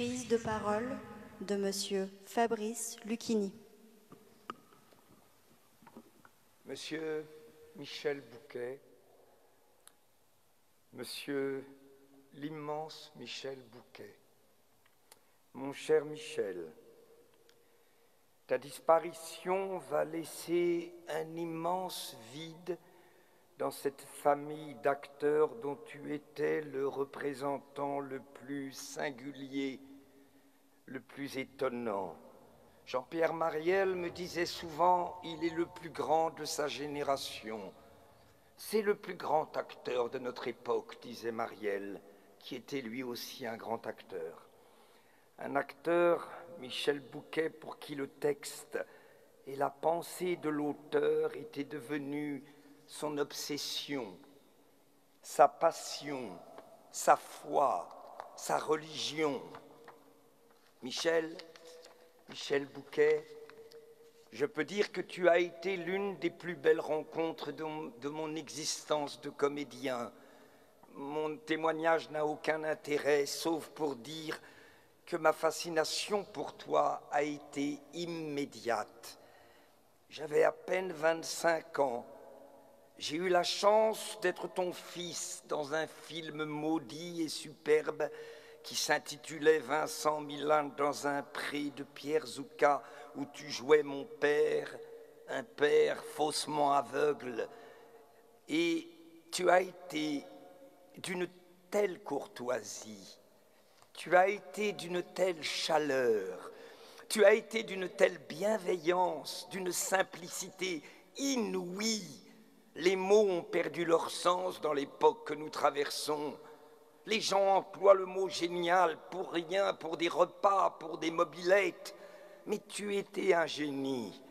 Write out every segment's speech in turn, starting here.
Prise de parole de Monsieur Fabrice Lucchini. Monsieur Michel Bouquet, Monsieur l'immense Michel Bouquet, mon cher Michel, ta disparition va laisser un immense vide dans cette famille d'acteurs dont tu étais le représentant le plus singulier, le plus étonnant. Jean-Pierre Marielle me disait souvent, il est le plus grand de sa génération. C'est le plus grand acteur de notre époque, disait Marielle, qui était lui aussi un grand acteur. Un acteur, Michel Bouquet, pour qui le texte et la pensée de l'auteur étaient devenus son obsession, sa passion, sa foi, sa religion. Michel Bouquet, je peux dire que tu as été l'une des plus belles rencontres de mon existence de comédien. Mon témoignage n'a aucun intérêt, sauf pour dire que ma fascination pour toi a été immédiate. J'avais à peine 25 ans. J'ai eu la chance d'être ton fils dans un film maudit et superbe qui s'intitulait Vincent Milan dans un pré de Pierre Zucca, où tu jouais mon père, un père faussement aveugle. Et tu as été d'une telle courtoisie, tu as été d'une telle chaleur, tu as été d'une telle bienveillance, d'une simplicité inouïe. Les mots ont perdu leur sens dans l'époque que nous traversons. Les gens emploient le mot génial pour rien, pour des repas, pour des mobylettes. Mais tu étais un génie.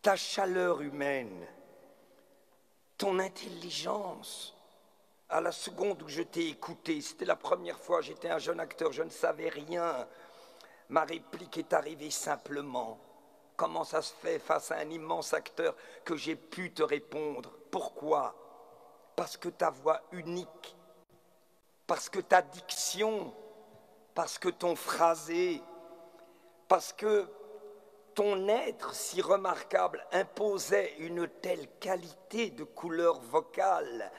Ta chaleur humaine, ton intelligence. À la seconde où je t'ai écouté, c'était la première fois, j'étais un jeune acteur, je ne savais rien. Ma réplique est arrivée simplement. Comment ça se fait face à un immense acteur que j'ai pu te répondre? Pourquoi? Parce que ta voix unique, parce que ta diction, parce que ton phrasé, parce que ton être si remarquable imposait une telle qualité de couleur vocale,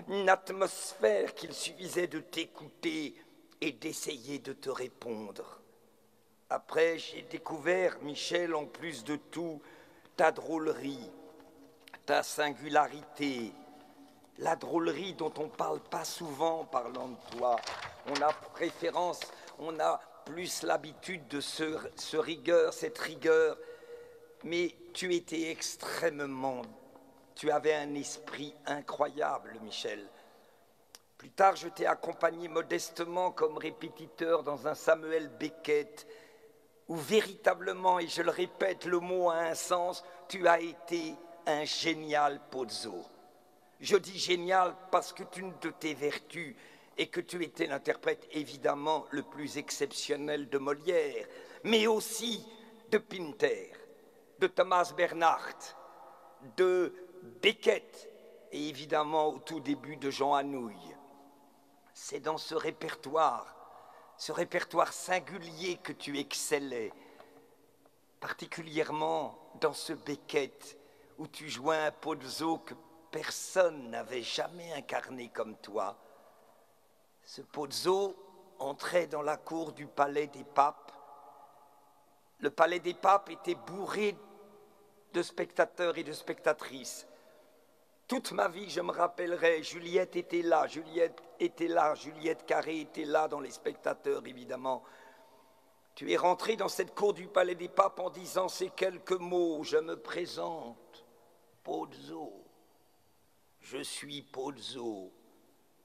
une atmosphère qu'il suffisait de t'écouter et d'essayer de te répondre. Après, j'ai découvert, Michel, en plus de tout, ta drôlerie, ta singularité, la drôlerie dont on ne parle pas souvent en parlant de toi. On a préférence, on a plus l'habitude de cette rigueur, mais tu étais extrêmement, tu avais un esprit incroyable, Michel. Plus tard, je t'ai accompagné modestement comme répétiteur dans un Samuel Beckett, où véritablement, et je le répète, le mot a un sens, tu as été un génial Pozzo. Je dis génial parce que une de tes vertus est que tu étais l'interprète évidemment le plus exceptionnel de Molière, mais aussi de Pinter, de Thomas Bernhardt, de Beckett et évidemment au tout début de Jean Anouilh. C'est dans ce répertoire singulier que tu excellais, particulièrement dans ce Beckett où tu jouais un Pozzo que personne n'avait jamais incarné comme toi. Ce Pozzo entrait dans la cour du Palais des Papes. Le Palais des Papes était bourré de spectateurs et de spectatrices. Toute ma vie, je me rappellerai, Juliette était là, Juliette Carré était là dans les spectateurs, évidemment. Tu es rentré dans cette cour du Palais des Papes en disant ces quelques mots. Je me présente, Pozzo. Je suis Pozzo.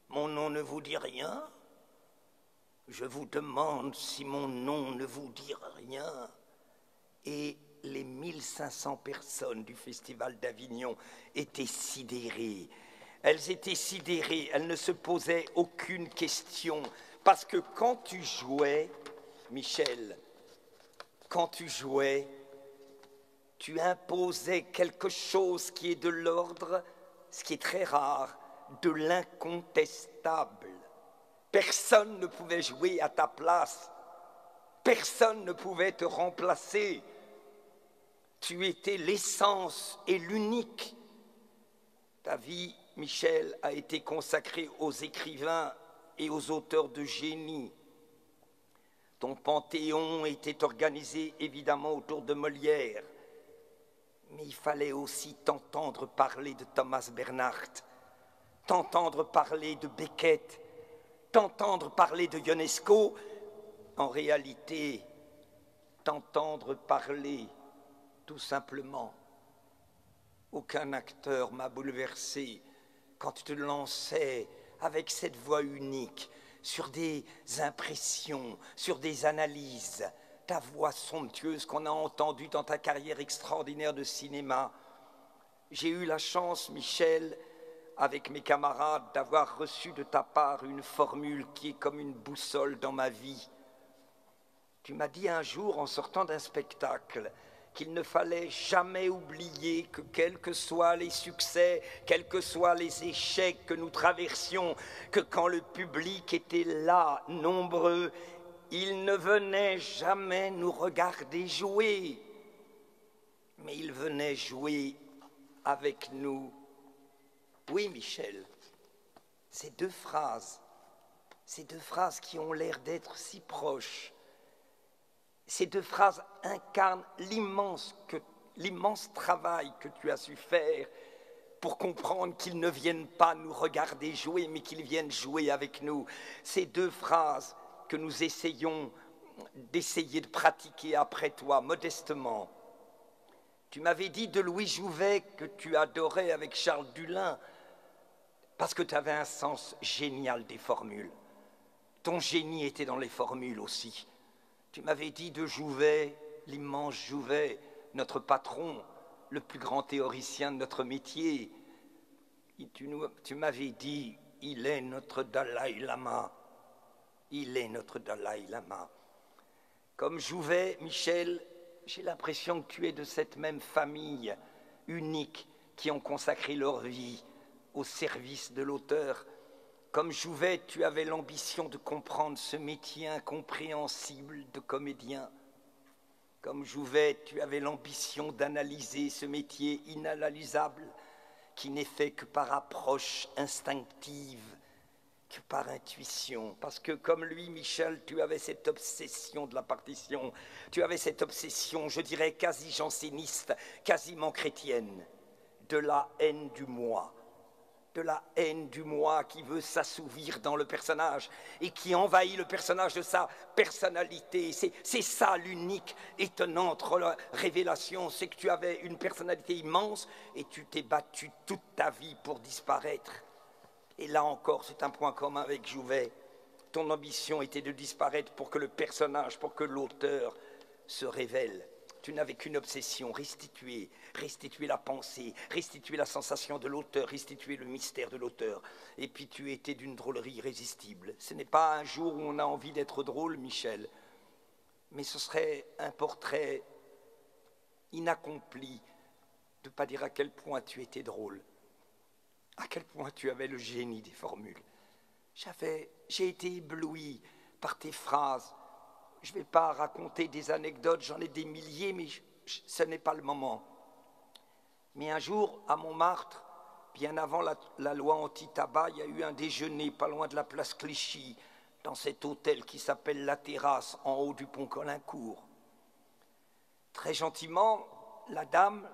Mon nom ne vous dit rien? Je vous demande si mon nom ne vous dit rien. Et les 1500 personnes du Festival d'Avignon étaient sidérées. Elles étaient sidérées, elles ne se posaient aucune question. Parce que quand tu jouais, Michel, quand tu jouais, tu imposais quelque chose qui est de l'ordre, ce qui est très rare, de l'incontestable. Personne ne pouvait jouer à ta place. Personne ne pouvait te remplacer. Tu étais l'essence et l'unique. Ta vie, Michel, a été consacrée aux écrivains et aux auteurs de génie. Ton panthéon était organisé évidemment autour de Molière, mais il fallait aussi t'entendre parler de Thomas Bernhardt, t'entendre parler de Beckett, t'entendre parler de Ionesco, en réalité, t'entendre parler tout simplement. Aucun acteur m'a bouleversé quand tu te lançais avec cette voix unique sur des impressions, sur des analyses, ta voix somptueuse qu'on a entendue dans ta carrière extraordinaire de cinéma. J'ai eu la chance, Michel, avec mes camarades, d'avoir reçu de ta part une formule qui est comme une boussole dans ma vie. Tu m'as dit un jour, en sortant d'un spectacle, qu'il ne fallait jamais oublier que quels que soient les succès, quels que soient les échecs que nous traversions, que quand le public était là, nombreux, il ne venait jamais nous regarder jouer, mais il venait jouer avec nous. Oui, Michel, ces deux phrases qui ont l'air d'être si proches, ces deux phrases incarnent l'immense travail que tu as su faire pour comprendre qu'ils ne viennent pas nous regarder jouer, mais qu'ils viennent jouer avec nous. Ces deux phrases que nous essayons d'essayer de pratiquer après toi, modestement. Tu m'avais dit de Louis Jouvet que tu adorais avec Charles Dullin, parce que tu avais un sens génial des formules. Ton génie était dans les formules aussi. Tu m'avais dit de Jouvet, l'immense Jouvet, notre patron, le plus grand théoricien de notre métier. Tu m'avais dit, il est notre Dalai Lama. Il est notre Dalai Lama. Comme Jouvet, Michel, j'ai l'impression que tu es de cette même famille unique qui ont consacré leur vie au service de l'auteur. Comme Jouvet, tu avais l'ambition de comprendre ce métier incompréhensible de comédien. Comme Jouvet, tu avais l'ambition d'analyser ce métier inanalysable qui n'est fait que par approche instinctive, que par intuition. Parce que comme lui, Michel, tu avais cette obsession de la partition, tu avais cette obsession, je dirais, quasi janséniste, quasiment chrétienne, de la haine du moi. De la haine du moi qui veut s'assouvir dans le personnage et qui envahit le personnage de sa personnalité. C'est ça l'unique étonnante révélation, c'est que tu avais une personnalité immense et tu t'es battu toute ta vie pour disparaître. Et là encore, c'est un point commun avec Jouvet. Ton ambition était de disparaître pour que le personnage, pour que l'auteur se révèle. Tu n'avais qu'une obsession, restituer la pensée, restituer la sensation de l'auteur, restituer le mystère de l'auteur. Et puis tu étais d'une drôlerie irrésistible. Ce n'est pas un jour où on a envie d'être drôle, Michel, mais ce serait un portrait inaccompli de ne pas dire à quel point tu étais drôle, à quel point tu avais le génie des formules. J'ai été ébloui par tes phrases. Je ne vais pas raconter des anecdotes, j'en ai des milliers, mais ce n'est pas le moment. Mais un jour, à Montmartre, bien avant la loi anti-tabac, il y a eu un déjeuner pas loin de la place Clichy, dans cet hôtel qui s'appelle La Terrasse, en haut du pont Caulaincourt. Très gentiment, la dame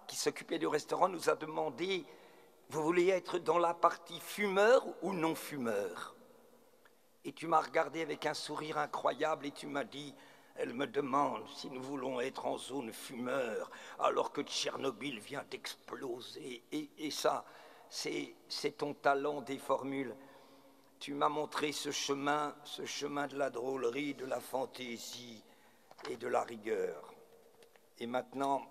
qui s'occupait du restaurant nous a demandé « Vous voulez être dans la partie fumeur ou non fumeur ?» Et tu m'as regardé avec un sourire incroyable et tu m'as dit, elle me demande si nous voulons être en zone fumeur alors que Tchernobyl vient d'exploser. Et ça, c'est ton talent des formules. Tu m'as montré ce chemin de la drôlerie, de la fantaisie et de la rigueur. Et maintenant,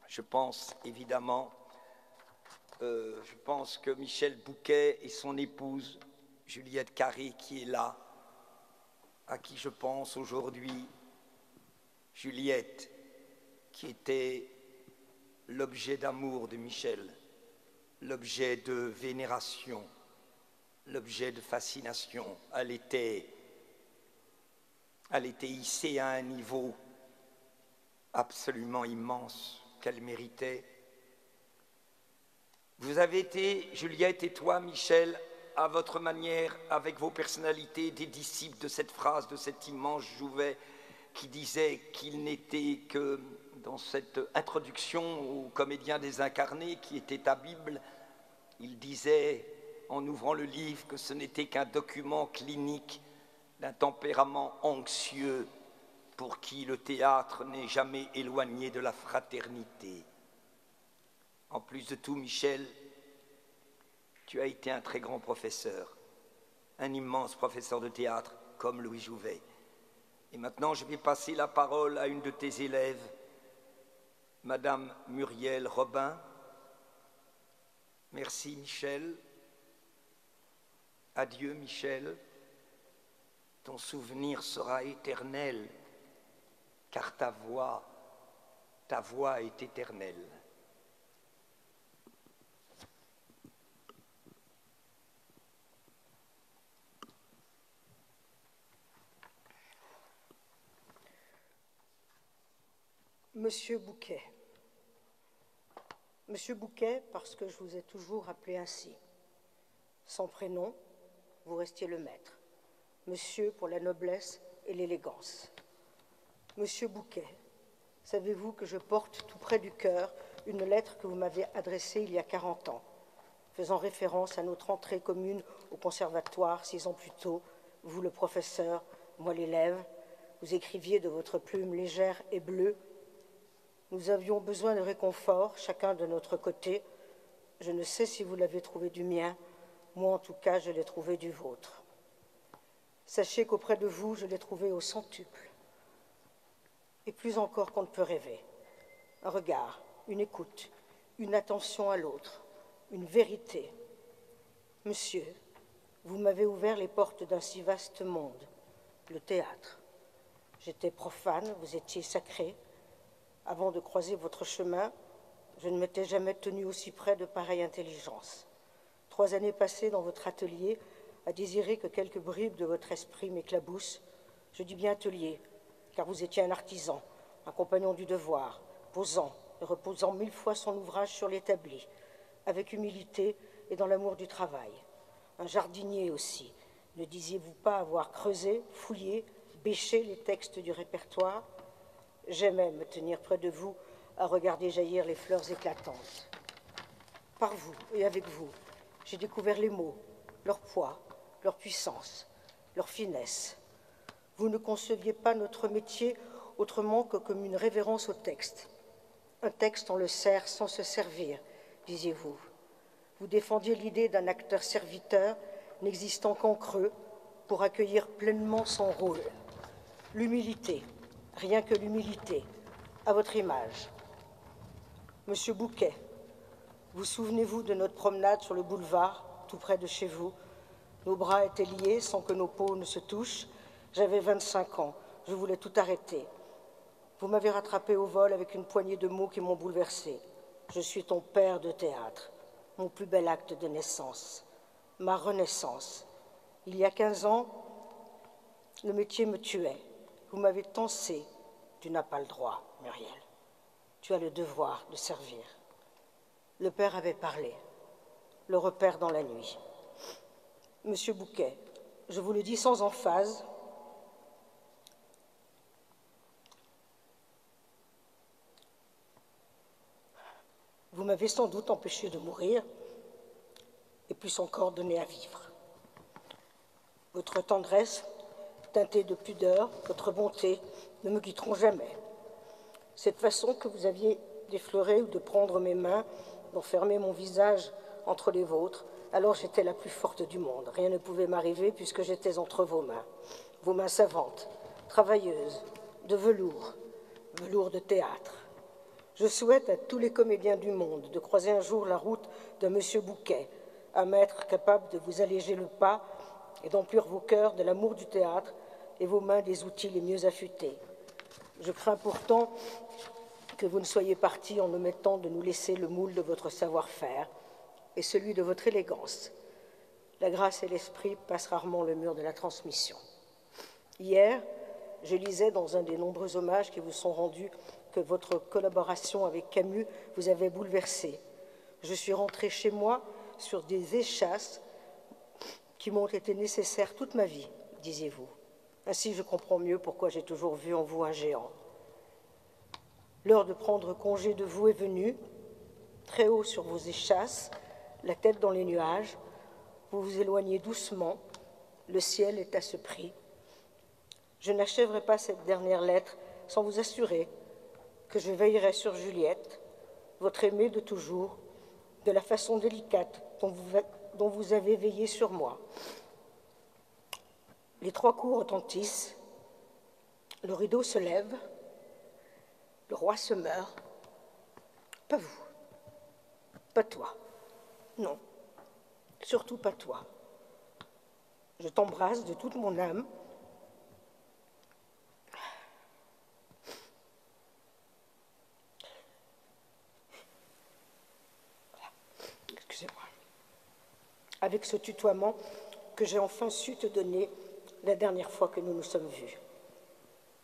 je pense évidemment, que Michel Bouquet et son épouse, Juliette Carré, qui est là, à qui je pense aujourd'hui, Juliette, qui était l'objet d'amour de Michel, l'objet de vénération, l'objet de fascination. Elle était hissée à un niveau absolument immense qu'elle méritait. Vous avez été, Juliette et toi, Michel, à votre manière, avec vos personnalités, des disciples de cette phrase, de cet immense Jouvet qui disait qu'il n'était que, dans cette introduction aux comédiens désincarnés qui était ta Bible, il disait, en ouvrant le livre, que ce n'était qu'un document clinique d'un tempérament anxieux pour qui le théâtre n'est jamais éloigné de la fraternité. En plus de tout, Michel, tu as été un très grand professeur, un immense professeur de théâtre comme Louis Jouvet. Et maintenant, je vais passer la parole à une de tes élèves, Madame Muriel Robin. Merci, Michel. Adieu, Michel. Ton souvenir sera éternel, car ta voix est éternelle. Monsieur Bouquet. Monsieur Bouquet, parce que je vous ai toujours appelé ainsi. Sans prénom, vous restiez le maître. Monsieur pour la noblesse et l'élégance. Monsieur Bouquet, savez-vous que je porte tout près du cœur une lettre que vous m'avez adressée il y a 40 ans, faisant référence à notre entrée commune au conservatoire 6 ans plus tôt, vous le professeur, moi l'élève, vous écriviez de votre plume légère et bleue: nous avions besoin de réconfort, chacun de notre côté. Je ne sais si vous l'avez trouvé du mien, moi en tout cas je l'ai trouvé du vôtre. Sachez qu'auprès de vous, je l'ai trouvé au centuple. Et plus encore qu'on ne peut rêver. Un regard, une écoute, une attention à l'autre, une vérité. Monsieur, vous m'avez ouvert les portes d'un si vaste monde, le théâtre. J'étais profane, vous étiez sacré. Avant de croiser votre chemin, je ne m'étais jamais tenu aussi près de pareille intelligence. 3 années passées dans votre atelier à désirer que quelques bribes de votre esprit m'éclaboussent. Je dis bien atelier, car vous étiez un artisan, un compagnon du devoir, posant et reposant 1000 fois son ouvrage sur l'établi, avec humilité et dans l'amour du travail. Un jardinier aussi. Ne disiez-vous pas avoir creusé, fouillé, bêché les textes du répertoire? J'aimais me tenir près de vous à regarder jaillir les fleurs éclatantes. Par vous et avec vous, j'ai découvert les mots, leur poids, leur puissance, leur finesse. Vous ne conceviez pas notre métier autrement que comme une révérence au texte. Un texte, on le sert sans se servir, disiez-vous. Vous défendiez l'idée d'un acteur-serviteur n'existant qu'en creux pour accueillir pleinement son rôle. L'humilité, rien que l'humilité, à votre image. Monsieur Bouquet, vous souvenez-vous de notre promenade sur le boulevard, tout près de chez vous? Nos bras étaient liés sans que nos peaux ne se touchent. J'avais 25 ans, je voulais tout arrêter. Vous m'avez rattrapé au vol avec une poignée de mots qui m'ont bouleversé. Je suis ton père de théâtre, mon plus bel acte de naissance, ma renaissance. Il y a 15 ans, le métier me tuait. Vous m'avez tensé. Tu n'as pas le droit, Muriel. Tu as le devoir de servir. Le père avait parlé. Le repère dans la nuit. Monsieur Bouquet, je vous le dis sans emphase, vous m'avez sans doute empêché de mourir et plus encore donné à vivre. Votre tendresse, teintée de pudeur, votre bonté ne me quitteront jamais. Cette façon que vous aviez d'effleurer ou de prendre mes mains, d'enfermer mon visage entre les vôtres, alors j'étais la plus forte du monde. Rien ne pouvait m'arriver puisque j'étais entre vos mains savantes, travailleuses, de velours de théâtre. Je souhaite à tous les comédiens du monde de croiser un jour la route de Monsieur Bouquet, un maître capable de vous alléger le pas et d'emplir vos cœurs de l'amour du théâtre et vos mains des outils les mieux affûtés. Je crains pourtant que vous ne soyez partis en omettant de nous laisser le moule de votre savoir-faire et celui de votre élégance. la grâce et l'esprit passent rarement le mur de la transmission. Hier, je lisais dans un des nombreux hommages qui vous sont rendus que votre collaboration avec Camus vous avait bouleversé. Je suis rentrée chez moi sur des échasses qui m'ont été nécessaires toute ma vie, disiez-vous. Ainsi, je comprends mieux pourquoi j'ai toujours vu en vous un géant. L'heure de prendre congé de vous est venue. Très haut sur vos échasses, la tête dans les nuages, vous vous éloignez doucement. Le ciel est à ce prix. Je n'achèverai pas cette dernière lettre sans vous assurer que je veillerai sur Juliette, votre aimée de toujours, de la façon délicate dont vous avez veillé sur moi. Les 3 coups retentissent, le rideau se lève, le roi se meurt. Pas vous, pas toi, non, surtout pas toi. Je t'embrasse de toute mon âme. Excusez-moi. Avec ce tutoiement que j'ai enfin su te donner la dernière fois que nous nous sommes vus.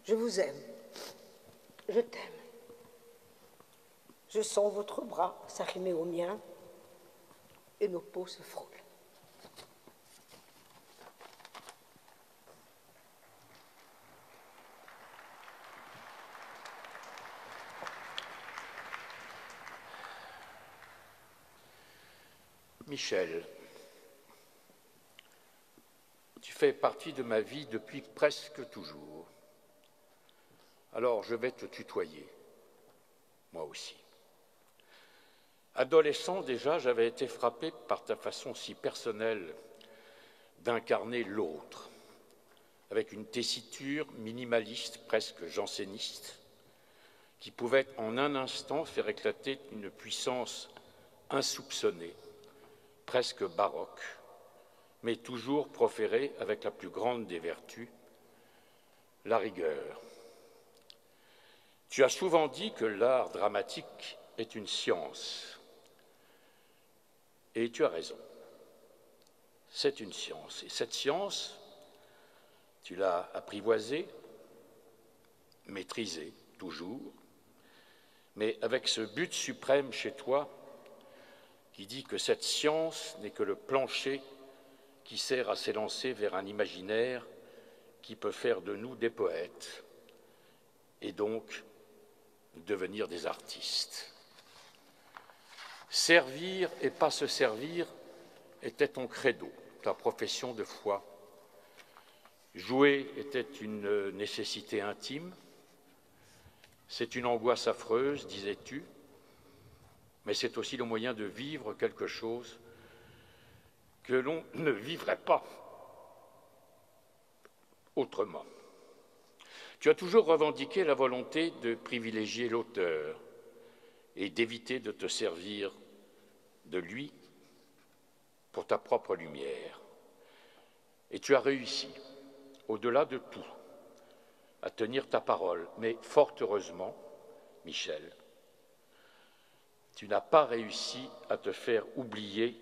Je vous aime. Je t'aime. Je sens votre bras s'arrimer au mien et nos peaux se frôlent. Michel, tu fais partie de ma vie depuis presque toujours. Alors je vais te tutoyer, moi aussi. Adolescent déjà, j'avais été frappé par ta façon si personnelle d'incarner l'autre, avec une tessiture minimaliste, presque janséniste, qui pouvait en un instant faire éclater une puissance insoupçonnée, presque baroque, mais toujours proférée avec la plus grande des vertus, la rigueur. Tu as souvent dit que l'art dramatique est une science. Et tu as raison. C'est une science. Et cette science, tu l'as apprivoisée, maîtrisée, toujours, mais avec ce but suprême chez toi qui dit que cette science n'est que le plancher qui sert à s'élancer vers un imaginaire qui peut faire de nous des poètes et donc devenir des artistes. Servir et pas se servir était ton credo, ta profession de foi. Jouer était une nécessité intime. C'est une angoisse affreuse, disais-tu, mais c'est aussi le moyen de vivre quelque chose que l'on ne vivrait pas autrement. Tu as toujours revendiqué la volonté de privilégier l'auteur et d'éviter de te servir de lui pour ta propre lumière. Et tu as réussi, au-delà de tout, à tenir ta parole. Mais fort heureusement, Michel, tu n'as pas réussi à te faire oublier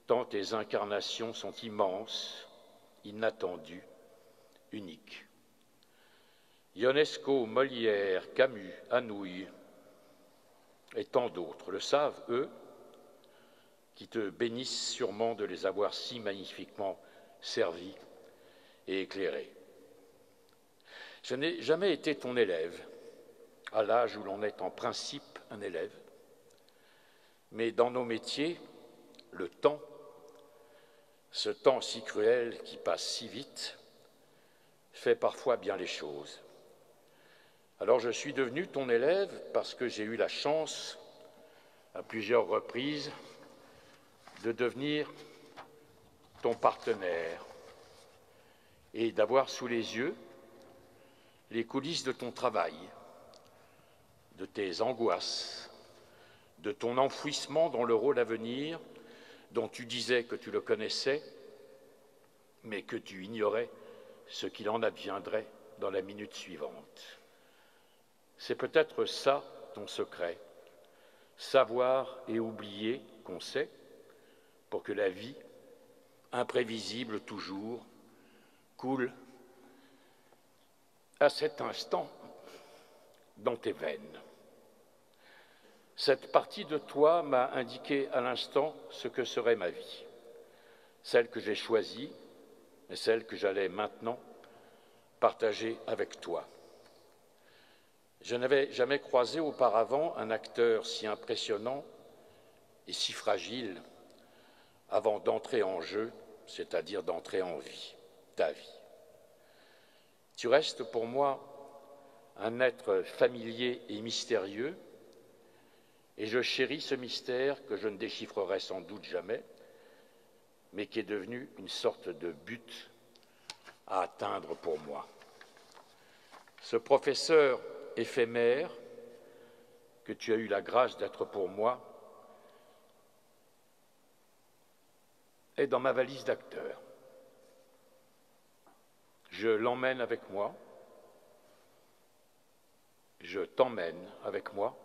tant tes incarnations sont immenses, inattendues, uniques. Ionesco, Molière, Camus, Anouilh et tant d'autres le savent, eux, qui te bénissent sûrement de les avoir si magnifiquement servis et éclairés. Je n'ai jamais été ton élève, à l'âge où l'on est en principe un élève, mais dans nos métiers, le temps, ce temps si cruel qui passe si vite, fait parfois bien les choses. Alors je suis devenu ton élève parce que j'ai eu la chance, à plusieurs reprises, de devenir ton partenaire et d'avoir sous les yeux les coulisses de ton travail, de tes angoisses, de ton enfouissement dans le rôle à venir dont tu disais que tu le connaissais, mais que tu ignorais ce qu'il en adviendrait dans la minute suivante. C'est peut-être ça ton secret, savoir et oublier qu'on sait, pour que la vie imprévisible toujours, coule à cet instant dans tes veines. Cette partie de toi m'a indiqué à l'instant ce que serait ma vie, celle que j'ai choisie, mais celle que j'allais maintenant partager avec toi. Je n'avais jamais croisé auparavant un acteur si impressionnant et si fragile avant d'entrer en jeu, c'est-à-dire d'entrer en vie, ta vie. Tu restes pour moi un être familier et mystérieux, et je chéris ce mystère que je ne déchiffrerai sans doute jamais, mais qui est devenu une sorte de but à atteindre pour moi. Ce professeur éphémère que tu as eu la grâce d'être pour moi est dans ma valise d'acteur. Je l'emmène avec moi, je t'emmène avec moi,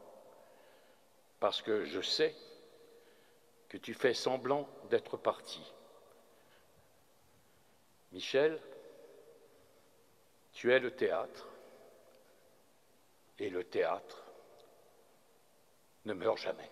parce que je sais que tu fais semblant d'être parti. Michel, tu es le théâtre, et le théâtre ne meurt jamais.